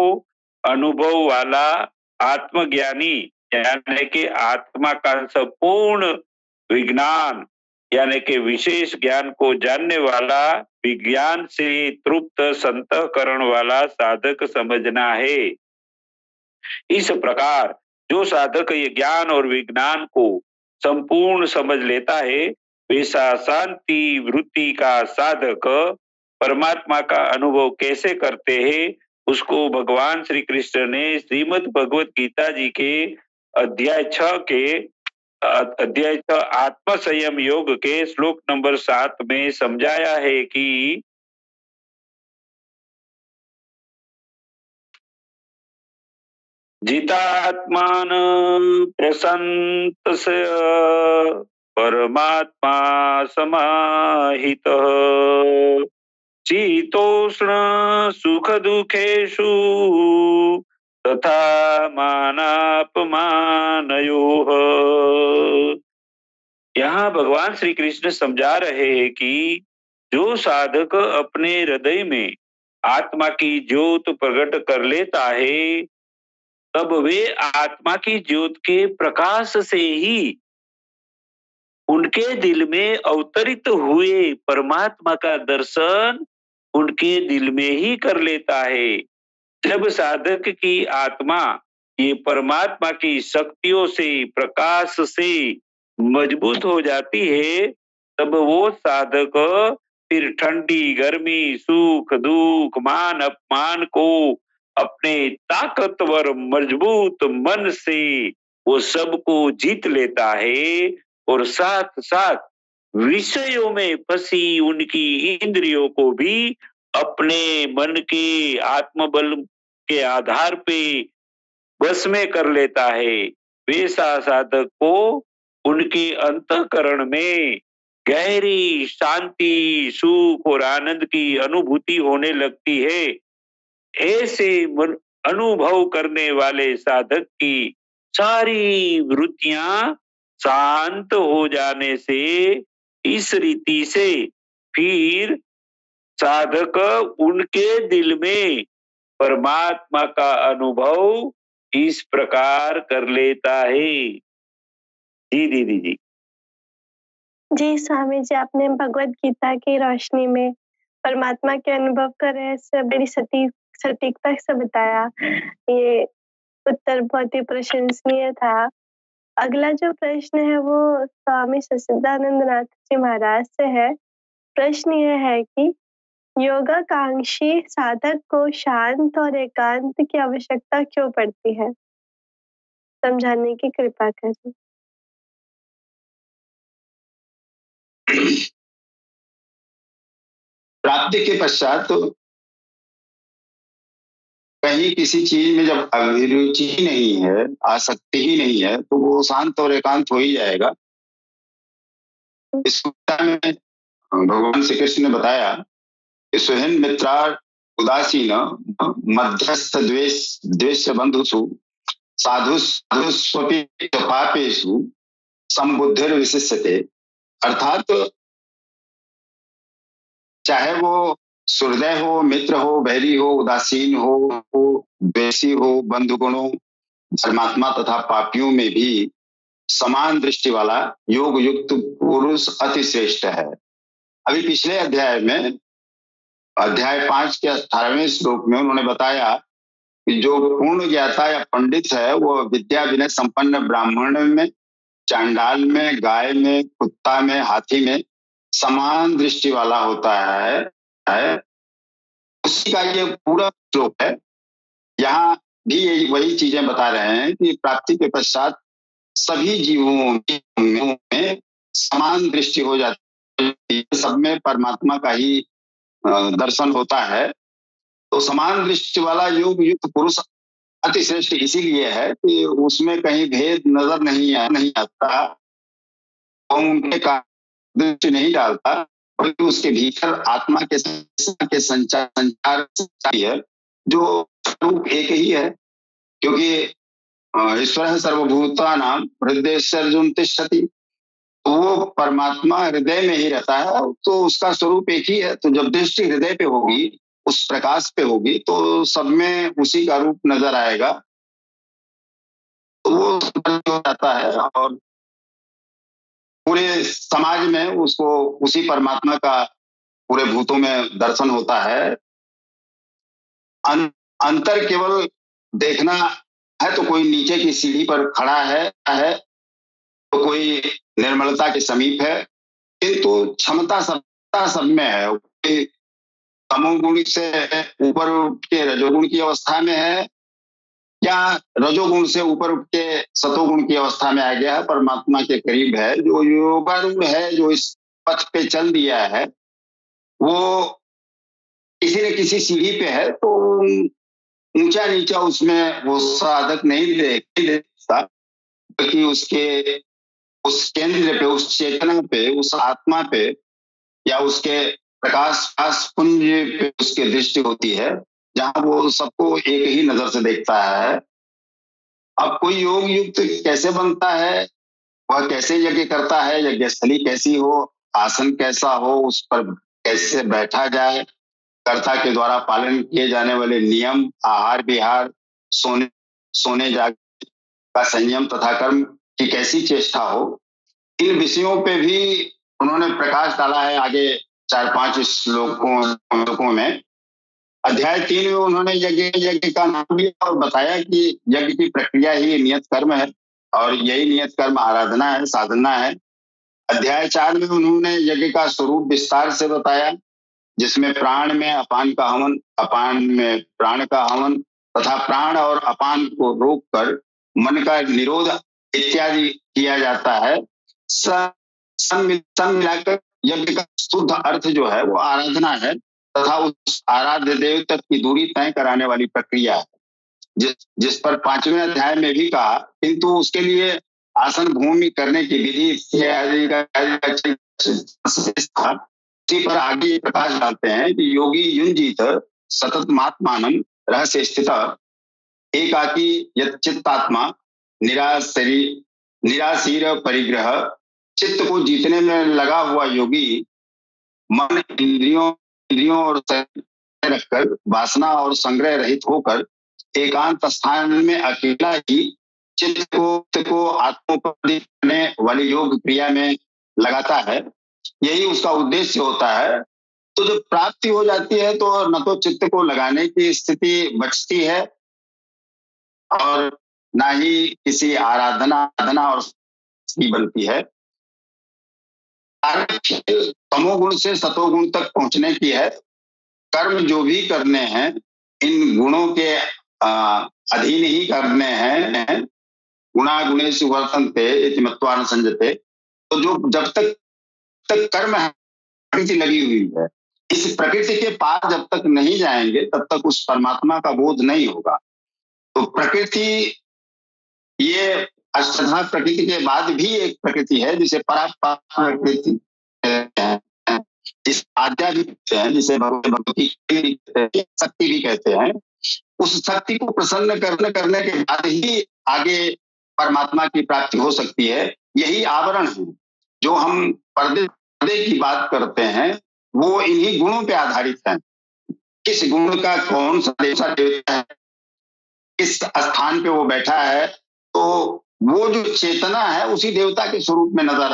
अनुभव वाला आत्मज्ञानी यानी कि आत्मा का संपूर्ण विज्ञान यानी कि विशेष ज्ञान को जानने वाला, विज्ञान से तृप्त संतकरण वाला साधक समझना है। इस प्रकार जो साधक ये ज्ञान और विज्ञान को संपूर्ण समझ लेता है, वैसा शांति वृत्ति का साधक परमात्मा का अनुभव कैसे करते हैं, उसको भगवान श्री कृष्ण ने श्रीमद् भगवत गीता जी के अध्याय 6 के अध्याय 6 आत्म संयम योग के श्लोक नंबर 7 में समझाया है कि जितात्मान प्रसन्तस्य परमात्मा समाहितः शीतोष्ण सुख दुखेषु तथा मानापमानयोः। यहाँ भगवान श्री कृष्ण समझा रहे हैं कि जो साधक अपने हृदय में आत्मा की ज्योत प्रकट कर लेता है, तब वे आत्मा की ज्योत के प्रकाश से ही उनके दिल में अवतरित हुए परमात्मा का दर्शन उनके दिल में ही कर लेता है। जब साधक की आत्मा ये परमात्मा की शक्तियों से, प्रकाश से मजबूत हो जाती है, तब वो साधक फिर ठंडी गर्मी, सुख दुख, मान अपमान को अपने ताकतवर मजबूत मन से वो सबको जीत लेता है और साथ साथ विषयों में फंसी उनकी इंद्रियों को भी अपने मन के आत्मबल के आधार पे बस में कर लेता है। वैसा साधक को उनके अंतःकरण में गहरी शांति, सुख और आनंद की अनुभूति होने लगती है। ऐसे अनुभव करने वाले साधक की सारी वृत्तियां शांत हो जाने से इस रीति से फिर साधक उनके दिल में परमात्मा का अनुभव इस प्रकार कर लेता है। जी दीदी जी।
जी स्वामी जी, आपने भगवत गीता की रोशनी में परमात्मा के अनुभव का रहस्य बड़ी सटीकता से बताया। ये उत्तर बहुत ही प्रशंसनीय था। अगला जो प्रश्न है वो स्वामी सच्चिदानंद नाथ जी महाराज से है। प्रश्न यह है कि योगाकांक्षी साधक को शांत और एकांत की आवश्यकता क्यों पड़ती है? समझाने की कृपा करें।
प्राप्ति के पश्चात तो कहीं किसी चीज में जब अभिरुचि ही नहीं है, आसक्ति ही नहीं है, तो वो शांत और एकांत हो ही जाएगा। इस में भगवान श्री कृष्ण ने बताया कि सुहृद मित्रार उदासीन मध्यस्थ द्वेष बंधुषु साधुस्वपि पापेषु संबुद्धिर विशिष्यते। अर्थात चाहे वो सुहृदय हो, मित्र हो, बैरी हो, उदासीन हो, द्वेषी हो, बंधुगुण हो, धर्मात्मा तथा पापियों में भी समान दृष्टि वाला योग युक्त पुरुष अति श्रेष्ठ है। अभी पिछले अध्याय में अध्याय 5 के 18वें श्लोक में उन्होंने बताया कि जो पूर्ण ज्ञाता या पंडित है वो विद्या विनय संपन्न ब्राह्मण में, चांडाल में, गाय में, कुत्ता में, हाथी में समान दृष्टि वाला होता है। उसी का ये पूरा श्लोक है। यहाँ भी यही वही चीजें बता रहे हैं कि प्राप्ति के पश्चात सभी जीवों में समान दृष्टि हो जाती है, सब में परमात्मा का ही दर्शन होता है। तो समान दृष्टि वाला योग युक्त पुरुष अति श्रेष्ठ इसीलिए है कि उसमें कहीं भेद नजर नहीं आता, और उनके दृष्टि नहीं डालता, बल्कि उसके भीतर आत्मा के संचार है, जो स्वरूप एक ही है। क्योंकि ईश्वर सर्वभूतानां हृदयेर्जुन तिष्ठति, तो वो परमात्मा हृदय में ही रहता है, तो उसका स्वरूप एक ही है। तो जब दृष्टि हृदय पे होगी, उस प्रकाश पे होगी, तो सब में उसी का रूप नजर आएगा, तो वो हो जाता है और पूरे समाज में उसको उसी परमात्मा का पूरे भूतों में दर्शन होता है। अंतर केवल देखना है, तो कोई नीचे की सीढ़ी पर खड़ा है तो कोई निर्मलता के समीप है, किंतु क्षमता सब में है। कोई तमोगुण से ऊपर उठ के रजोगुण की अवस्था में है, या रजोगुण से ऊपर उठ के सतोगुण की अवस्था में आ गया है, परमात्मा के करीब है। जो योगारूढ़ है, जो इस पथ पे चल दिया है, वो किसी न किसी सीढ़ी पे है, तो ऊंचा नीचा उसमें वो साधक नहीं देखता, बल्कि उसके उस केंद्र पे, उस चेतना पे, उस आत्मा पे, या उसके प्रकाश पुंज पे उसकी दृष्टि होती है, जहां वो सबको एक ही नजर से देखता है। अब कोई योग युक्त कैसे बनता है, वह कैसे यज्ञ करता है, यज्ञ स्थली कैसी हो, आसन कैसा हो, उस पर कैसे बैठा जाए, कर्ता के द्वारा पालन किए जाने वाले नियम, आहार विहार, सोने जागने का संयम तथा कर्म की कैसी चेष्टा हो, इन विषयों पे भी उन्होंने प्रकाश डाला है आगे 4-5 श्लोकों में। अध्याय 3 में उन्होंने यज्ञ का नाम दिया और बताया कि यज्ञ की प्रक्रिया ही नियत कर्म है, और यही नियत कर्म आराधना है, साधना है। अध्याय 4 में उन्होंने यज्ञ का स्वरूप विस्तार से बताया, जिसमें प्राण में अपान का हवन, अपान में प्राण का हवन तथा प्राण और अपान को रोककर मन का निरोध इत्यादि किया जाता है। सब मिलाकर यज्ञ का शुद्ध अर्थ जो है वो आराधना है, तथा उस आराध्य देव तक की दूरी तय कराने वाली प्रक्रिया है, जिस पर 5वें अध्याय में भी कहा, किंतु उसके लिए आसन भूमि करने की विधि उसी पर आगे प्रकाश डालते हैं कि योगी युंजीत सतत मात्मानं रहस्य स्थित एकाकी यच्चित्तात्मा निराशीर परिग्रह, चित्त को जीतने में लगा हुआ योगी मन इंद्रियों और रखकर वासना और संग्रह रहित होकर एकांत स्थान में अकेला ही चित्त को आत्मोपलब्धि करने वाली योग क्रिया में लगाता है। यही उसका उद्देश्य होता है। तो जब प्राप्ति हो जाती है, तो न तो चित्त को लगाने की स्थिति बचती है, और ना ही किसी आराधना और बनती है। तमोगुण से सतोगुण तक पहुंचने की है। कर्म जो भी करने हैं, इन गुणों के अधीन ही करने हैं। गुणा गुणेषु वर्तन्ते इति मत्वा न संजते। तो जो जब तक कर्म है, प्रकृति लगी हुई है, इस प्रकृति के पार जब तक नहीं जाएंगे, तब तक उस परमात्मा का बोध नहीं होगा। तो प्रकृति, ये अष्टधा प्रकृति के बाद भी एक प्रकृति है, जिसे प्रकृति इस आज्ञा भी कहते हैं, जिसे भगवती शक्ति भी कहते हैं। उस शक्ति को प्रसन्न करने के बाद ही आगे परमात्मा की प्राप्ति हो सकती है। यही आवरण है। जो हम पर्दे की बात करते हैं, वो इन्हीं गुणों पे आधारित है। किस गुण का कौन सा देवता है, किस स्थान पे वो बैठा है, तो वो जो चेतना है उसी देवता के स्वरूप में नजर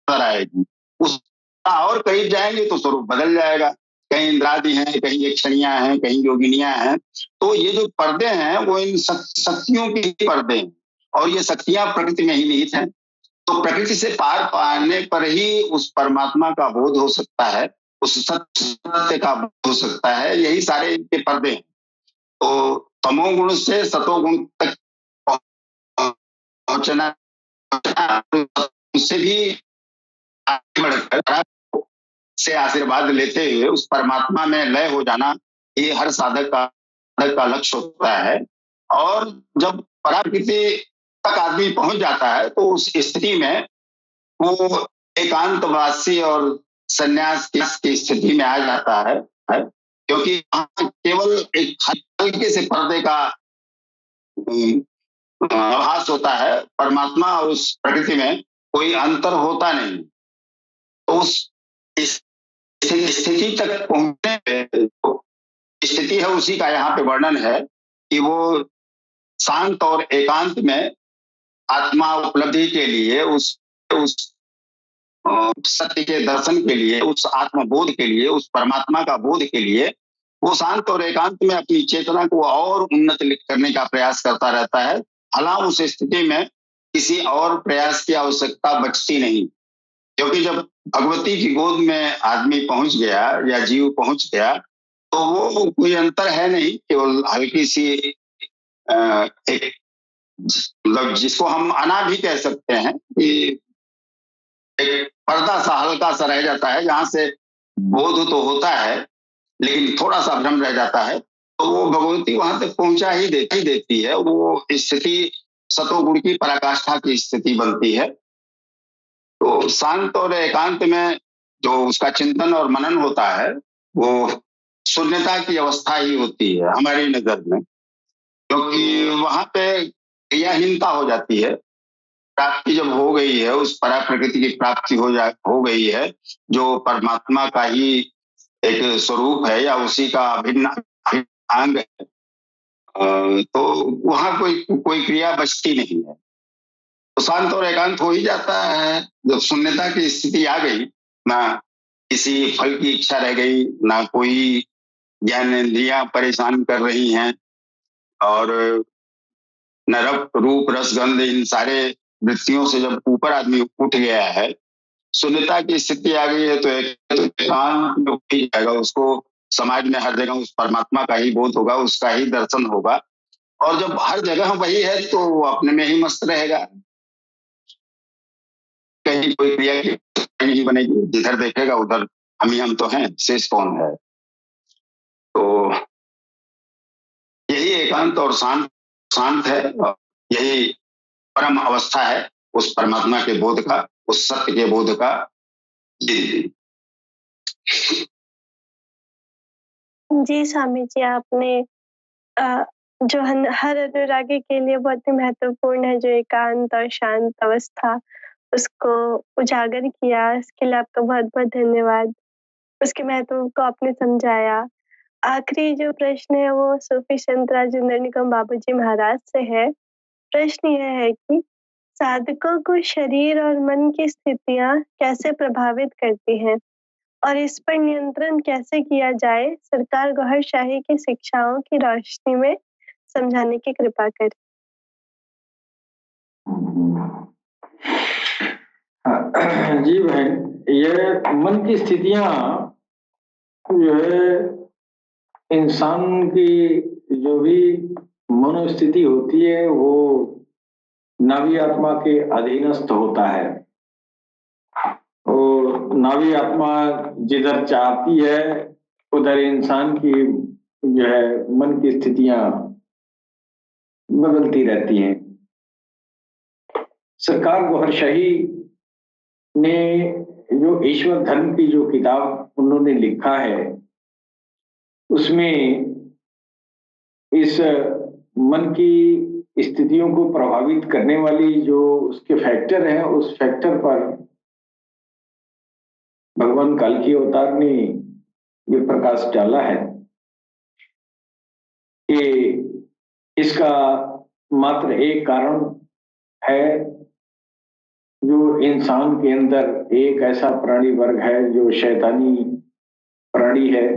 आएगी। उस और कहीं जाएंगे तो स्वरूप बदल जाएगा। कहीं इंद्रादि हैं, कहीं यक्षणियां हैं, कहीं योगिनियां हैं। तो ये जो पर्दे हैं वो इन शक्तियों के पर्दे हैं, और ये शक्तियां प्रकृति में ही निहित हैं। तो प्रकृति से पार पाने पर ही उस परमात्मा का बोध हो सकता है, उस सत्य का बोध हो सकता है। यही सारे इनके पर्दे हैं। तो तमोगुण से सतोगुण तक पहुंचना, उससे भी आगे बढ़कर से आशीर्वाद लेते हुए उस परमात्मा में लय हो जाना, ये हर साधक का लक्ष्य होता है। और जब पराकृति तक आदमी पहुंच जाता है तो उस स्थिति में वो एकांतवासी और संन्यास की स्थिति में आ जाता है। क्योंकि केवल एक हल्के से पर्दे का आभास होता है, परमात्मा और उस प्रकृति में कोई अंतर होता नहीं। तो उस स्थिति तक पहुंचने में स्थिति है उसी का यहाँ पे वर्णन है कि वो शांत और एकांत में आत्मा उपलब्धि के लिए, उस सत्य के दर्शन के लिए, उस आत्मबोध के लिए, उस परमात्मा का बोध के लिए वो शांत और एकांत में अपनी चेतना को और उन्नत करने का प्रयास करता रहता है। हालांकि उस स्थिति में किसी और प्रयास की आवश्यकता बचती नहीं, क्योंकि जब भगवती की गोद में आदमी पहुंच गया या जीव पहुंच गया तो वो कोई अंतर है नहीं, केवल हल्की सी एक मतलब जिसको हम अना भी कह सकते हैं कि एक पर्दा सा हल्का सा रह जाता है, जहां से बोध तो होता है लेकिन थोड़ा सा भ्रम रह जाता है, तो वो भगवती वहां तक पहुंचा ही देती है। वो स्थिति सतोगुण की पराकाष्ठा की स्थिति बनती है। तो शांत और एकांत में जो उसका चिंतन और मनन होता है वो शून्यता की अवस्था ही होती है हमारी नजर में, क्योंकि वहां पे क्रियाहीनता हो जाती है। प्राप्ति जब हो गई है, उस परा प्रकृति की प्राप्ति हो गई है, जो परमात्मा का ही एक स्वरूप है या उसी का अभिन्न अंग है, तो वहां कोई क्रिया बचती नहीं है। तो शांत और एकांत हो ही जाता है। जब शून्यता की स्थिति आ गई, ना किसी फल की इच्छा रह गई, ना कोई ज्ञानेंद्रियां परेशान कर रही हैं, और न रूप रस गंध इन सारे वृत्तियों से जब ऊपर आदमी उठ गया है, शून्यता की स्थिति आ गई है, तो एकांत में उठ ही जाएगा। उसको समाज में हर जगह उस परमात्मा का ही बोध होगा, उसका ही दर्शन होगा। और जब हर जगह वही है तो वो अपने में ही मस्त रहेगा, कहीं कोई क्रिया की नहीं बनेगी। जिधर देखेगा उधर हम तो हैं, शेष कौन है। तो यही एकांत और शांत है, और यही परम अवस्था है उस परमात्मा के बोध का, उस सत्य के बोध का।
जी स्वामी जी, आपने जो हर अनुरागी के लिए बहुत ही महत्वपूर्ण है, जो एकांत और शांत अवस्था, उसको उजागर किया, इसके लिए आपका बहुत-बहुत धन्यवाद। उसके महत्व को आपने समझाया। आखिरी जो प्रश्न है वो सूफी संत राजेंद्र निगम बाबूजी महाराज से है। प्रश्न यह है कि साधकों को शरीर और मन की स्थितियाँ कैसे प्रभावित करती हैं और इस पर नियंत्रण कैसे किया जाए? सरकार गौहर शाही की शिक्षाओं की रोशनी में समझाने की कृपा करें।
जी बहन, ये मन की स्थितियां जो है इंसान की जो भी मनोस्थिति होती है वो नाभी आत्मा के अधीनस्थ होता है। और नाभी आत्मा जिधर चाहती है उधर इंसान की जो है मन की स्थितियां बदलती रहती हैं। सरकार गौहर शाही ने जो ईश्वर धर्म की जो किताब उन्होंने लिखा है, उसमें इस मन की स्थितियों को प्रभावित करने वाली जो उसके फैक्टर हैं, उस फैक्टर पर भगवान कल्कि अवतार ने ये प्रकाश डाला है कि इसका मात्र एक कारण है, जो इंसान के अंदर एक ऐसा प्राणी वर्ग है जो शैतानी प्राणी है,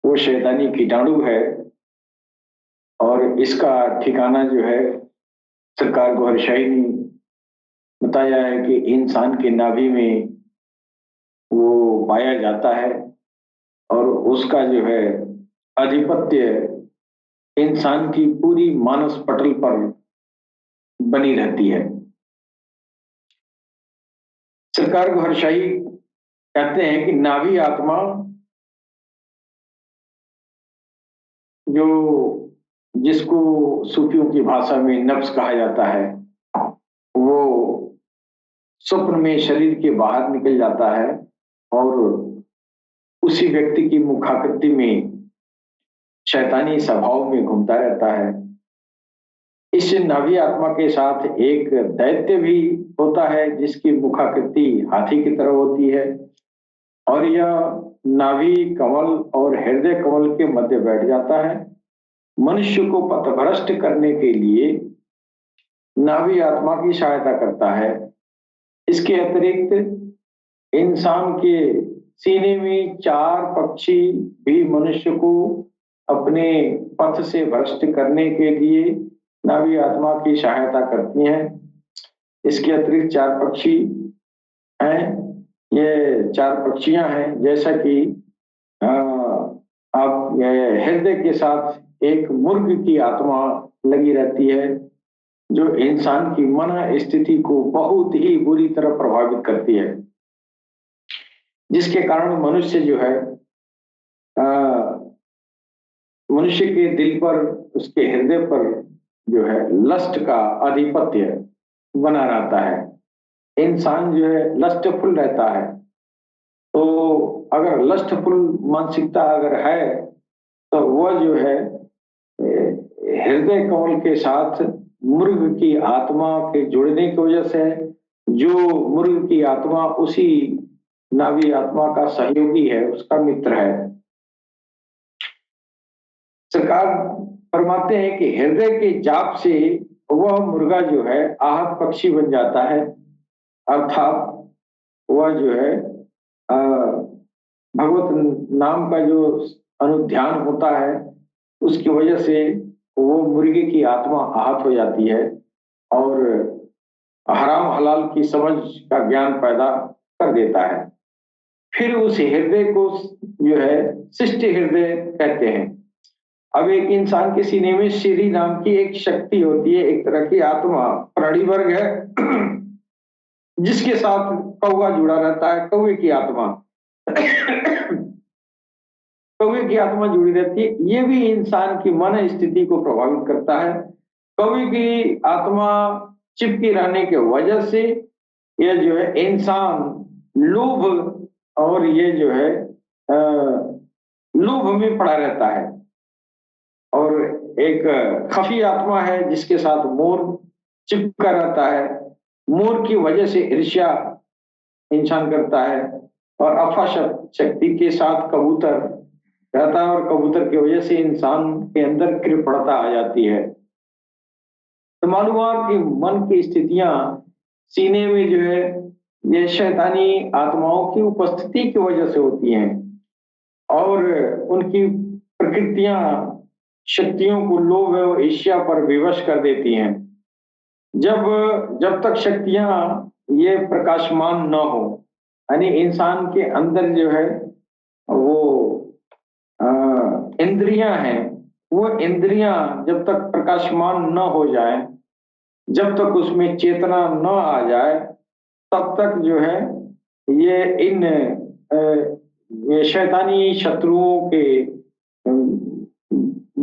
वो शैतानी कीटाणु है। और इसका ठिकाना जो है सरकार गौहर शाही ने बताया है कि इंसान के नाभि में वो पाया जाता है, और उसका जो है आधिपत्य इंसान की पूरी मानस पटल पर बनी रहती है। सरकार गौहर शाही कहते हैं कि नाभि आत्मा जो जिसको सूफियों की भाषा में नफ्स कहा जाता है, वो स्वप्न में शरीर के बाहर निकल जाता है और उसी व्यक्ति की मुखाकृति में शैतानी स्वभाव में घूमता रहता है। इस नाभि आत्मा के साथ एक दैत्य भी होता है जिसकी मुखाकृति हाथी की तरह होती है, और यह नाभि कमल और हृदय कमल के मध्य बैठ जाता है। मनुष्य को पथभ्रष्ट करने के लिए नाभि आत्मा की सहायता करता है। इसके अतिरिक्त इंसान के सीने में 4 पक्षी भी मनुष्य को अपने पथ से भ्रष्ट करने के लिए नाभि आत्मा की सहायता करती हैं। इसके अतिरिक्त 4 पक्षी हैं, ये 4 पक्षियां हैं, जैसा कि आप हृदय के साथ एक मुर्ग की आत्मा लगी रहती है जो इंसान की मन स्थिति को बहुत ही बुरी तरह प्रभावित करती है, जिसके कारण मनुष्य जो है मनुष्य के दिल पर, उसके हृदय पर जो है लस्ट का आधिपत्य बना रहता है। इंसान जो है लस्टफुल रहता है, तो अगर लस्टफुल मानसिकता अगर है तो वह जो है हृदय कमल के साथ मुर्ग की आत्मा के जुड़ने की वजह से, जो मुर्ग की आत्मा उसी नाभि आत्मा का सहयोगी है, उसका मित्र है। सरकार फरमाते हैं कि हृदय के जाप से वह मुर्गा जो है आहत पक्षी बन जाता है, अर्थात वह जो है भगवत नाम का जो अनुध्यान होता है उसकी वजह से वो मुर्गे की आत्मा आहत हो जाती है और हराम हलाल की समझ का ज्ञान पैदा कर देता है। फिर उस हृदय को जो है शिष्ट हृदय कहते हैं। अब एक इंसान के सीने में श्री नाम की एक शक्ति होती है, एक तरह की आत्मा, प्राणी वर्ग है जिसके साथ कौवा जुड़ा रहता है, कौवे की आत्मा कौवे की आत्मा जुड़ी रहती है। ये भी इंसान की मन स्थिति को प्रभावित करता है। कौवे की आत्मा चिपकी रहने के वजह से यह जो है इंसान लोभ और ये जो है लोभ में पड़ा रहता है। और एक खफी आत्मा है जिसके साथ मोर चिपका रहता है। मोर की वजह से ईर्ष्या इंसान करता है और अफा शक्ति के साथ कबूतर रहता है और कबूतर की वजह से इंसान के अंदर कृपणता आ जाती है। तो मालूम हुआ कि मन की स्थितियां सीने में जो है ये शैतानी आत्माओं की उपस्थिति की वजह से होती हैं और उनकी प्रकृतियां शक्तियों को लोभ और ईर्ष्या पर विवश कर देती हैं। जब तक शक्तियां ये प्रकाशमान न हो, यानी इंसान के अंदर जो है वो इंद्रियां हैं, वो इंद्रियां जब तक प्रकाशमान न हो जाए, जब तक उसमें चेतना न आ जाए, तब तक जो है ये इन ये शैतानी शत्रुओं के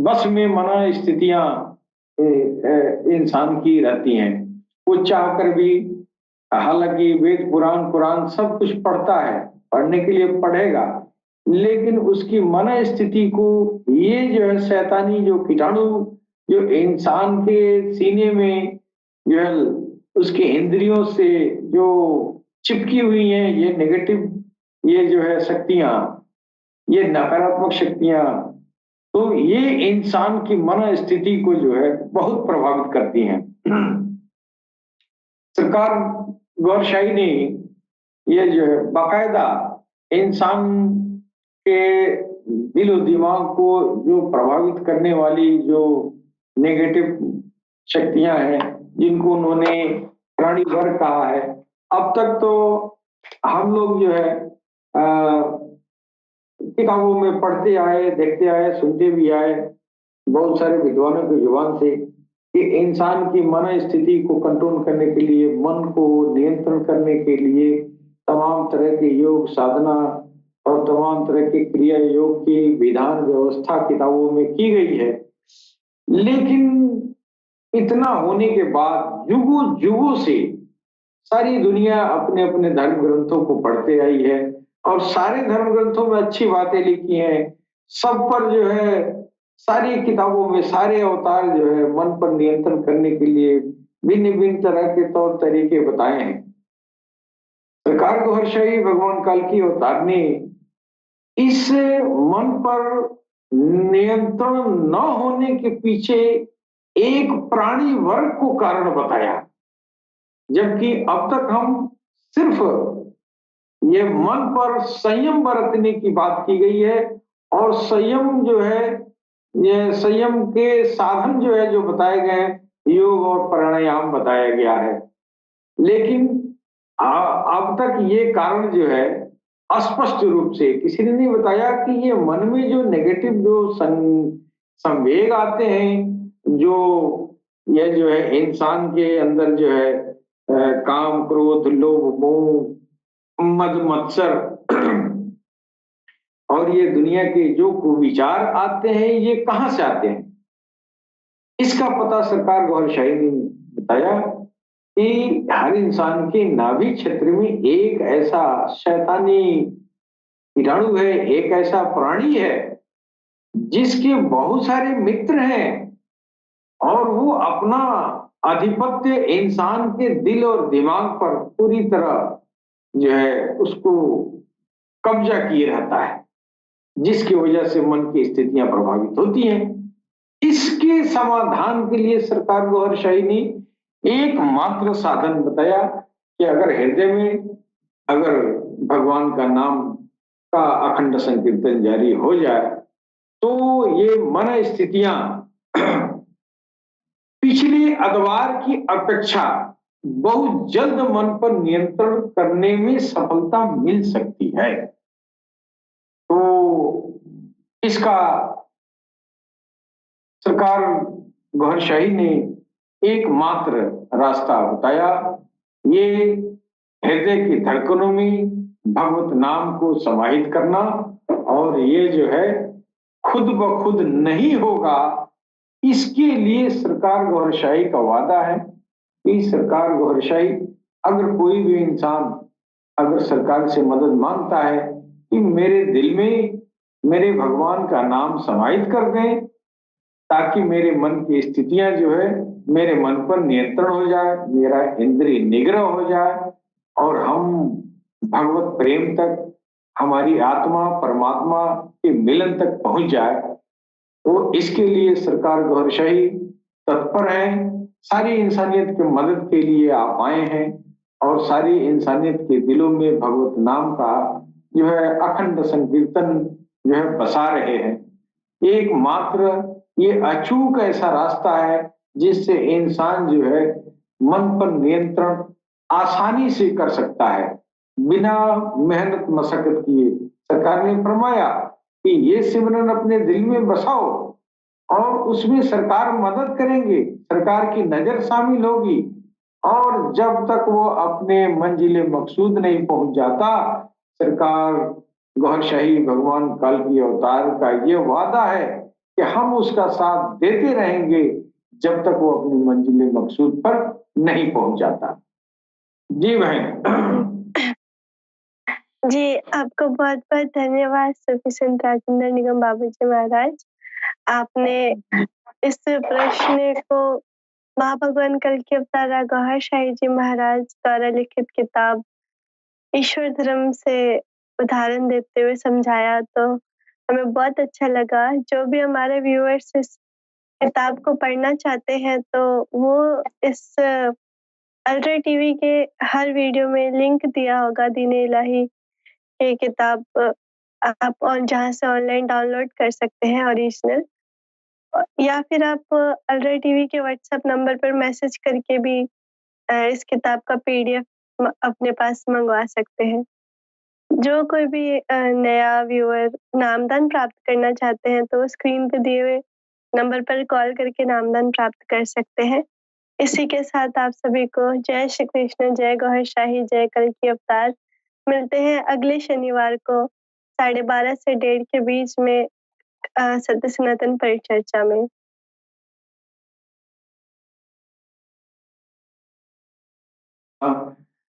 बस में मना स्थितियां इंसान की रहती हैं। वो चाहकर भी, हालांकि वेद पुराण कुरान सब कुछ पढ़ता है, पढ़ने के लिए पढ़ेगा, लेकिन उसकी मन स्थिति को ये जो है शैतानी जो कीटाणु जो इंसान के सीने में जो है उसके इंद्रियों से जो चिपकी हुई हैं, ये नेगेटिव, ये जो है शक्तियां, ये नकारात्मक शक्तियां, तो ये इंसान की मन स्थिति को जो है बहुत प्रभावित करती हैं। सरकार गौरशाही ने ये जो है बाकायदा इंसान के दिलो दिमाग को जो प्रभावित करने वाली जो नेगेटिव शक्तियां हैं, जिनको उन्होंने प्राणी वर्ग कहा है, अब तक तो हम लोग जो है किताबों में पढ़ते आए, देखते आए, सुनते भी आए बहुत सारे विद्वानों की जुबान से कि इंसान की मन स्थिति को कंट्रोल करने के लिए, मन को नियंत्रण करने के लिए तमाम तरह के योग साधना और तमाम तरह के क्रिया योग की विधान व्यवस्था किताबों में की गई है। लेकिन इतना होने के बाद युगों युगों से सारी दुनिया अपने अपने धर्म ग्रंथों को पढ़ते आई है और सारे धर्म ग्रंथों में अच्छी बातें लिखी हैं। सब पर जो है सारी किताबों में सारे अवतार जो है मन पर नियंत्रण करने के लिए भिन्न भिन्न तरह के तौर तरीके बताए हैं। सरकार गोहरशाही भगवान काल की अवतार ने इस मन पर नियंत्रण न होने के पीछे एक प्राणी वर्ग को कारण बताया, जबकि अब तक हम सिर्फ ये मन पर संयम बरतने की बात की गई है और संयम जो है ये संयम के साधन जो है जो बताए गए हैं, योग और प्राणायाम बताया गया है। लेकिन अब तक ये कारण जो है अस्पष्ट रूप से किसी ने नहीं बताया कि ये मन में जो नेगेटिव जो संवेग आते हैं, जो ये जो है इंसान के अंदर जो है काम क्रोध लोभ मोह मद मत्सर और ये दुनिया के जो कुविचार आते हैं, ये कहां से आते हैं, इसका पता सरकार गोहरशाही ने बताया कि हर इंसान के नाभि क्षेत्र में एक ऐसा शैतानी कीटाणु है, एक ऐसा प्राणी है जिसके बहुत सारे मित्र हैं और वो अपना आधिपत्य इंसान के दिल और दिमाग पर पूरी तरह जो है उसको कब्जा किए रहता है, जिसकी वजह से मन की स्थितियां प्रभावित होती हैं। इसके समाधान के लिए सरकार गोहरशाही ने एकमात्र साधन बताया कि अगर हृदय में अगर भगवान का नाम का अखंड संकीर्तन जारी हो जाए तो ये मन स्थितियां पिछले अदवार की अपेक्षा बहुत जल्द मन पर नियंत्रण करने में सफलता मिल सकती है। तो इसका सरकार गोहरशाही ने एकमात्र रास्ता बताया, ये हृदय की धड़कनों में भगवत नाम को समाहित करना, और ये जो है खुद ब खुद नहीं होगा। इसके लिए सरकार गोहरशाही का वादा है कि सरकार गोहरशाही अगर कोई भी इंसान अगर सरकार से मदद मांगता है कि मेरे दिल में मेरे भगवान का नाम समाहित कर दें ताकि मेरे मन की स्थितियां जो है मेरे मन पर नियंत्रण हो जाए, मेरा इंद्रिय निग्रह हो जाए और हम भगवत प्रेम तक हमारी आत्मा परमात्मा के मिलन तक पहुंच जाए, तो इसके लिए सरकार गोहरशाही तत्पर है। सारी इंसानियत की मदद के लिए आप आए हैं और सारी इंसानियत के दिलों में भगवत नाम का जो है अखंड संकीर्तन जो है बसा रहे हैं। एकमात्र ये अचूक ऐसा रास्ता है जिससे इंसान जो है मन पर नियंत्रण आसानी से कर सकता है बिना मेहनत मशक्कत किए। सरकार ने फरमाया कि ये सिमरन अपने दिल में बसाओ और उसमें सरकार मदद करेंगे, सरकार की नजर शामिल होगी, और जब तक वो अपने मंजिले मकसूद नहीं पहुंच जाता, सरकार गोहरशाही भगवान काल की अवतार का ये वादा है कि हम उसका साथ देते रहेंगे जब तक वो अपनी मंजिले मकसूद पर नहीं पहुंच जाता। जी बहन।
जी, आपको बहुत बहुत धन्यवाद सूफी संत राजेंद्र निगम बाबूजी महाराज। आपने इस प्रश्न को महाभगवान कल की अवतार गोहरशाही जी महाराज द्वारा लिखित किताब ईश्वर धर्म से उदाहरण देते हुए समझाया, तो हमें बहुत अच्छा लगा। जो भी हमारे व्यूअर्स इस किताब को पढ़ना चाहते हैं तो वो इस अल्ट्रा टीवी के हर वीडियो में लिंक दिया होगा दीन-ए इलाही की किताब, आप और जहाँ से ऑनलाइन डाउनलोड कर सकते हैं ओरिजिनल, या फिर आप अल्ट्रा टीवी के व्हाट्सएप नंबर पर मैसेज करके भी इस किताब का पीडीएफ अपने पास मंगवा सकते हैं। जो कोई भी नया व्यूअर नामदान प्राप्त करना चाहते हैं तो स्क्रीन पे दिए हुए नंबर पर कॉल करके नामदान प्राप्त कर सकते हैं। इसी के साथ आप सभी को जय श्री कृष्ण, जय गोहरशाही, जय कल की अवतार। मिलते हैं अगले शनिवार को 12:30 से 1:30 के बीच में सत्य सनातन परिचर्चा में।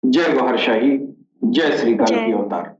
जय महर्षि, जय श्री कल्कि
जय।
अवतार।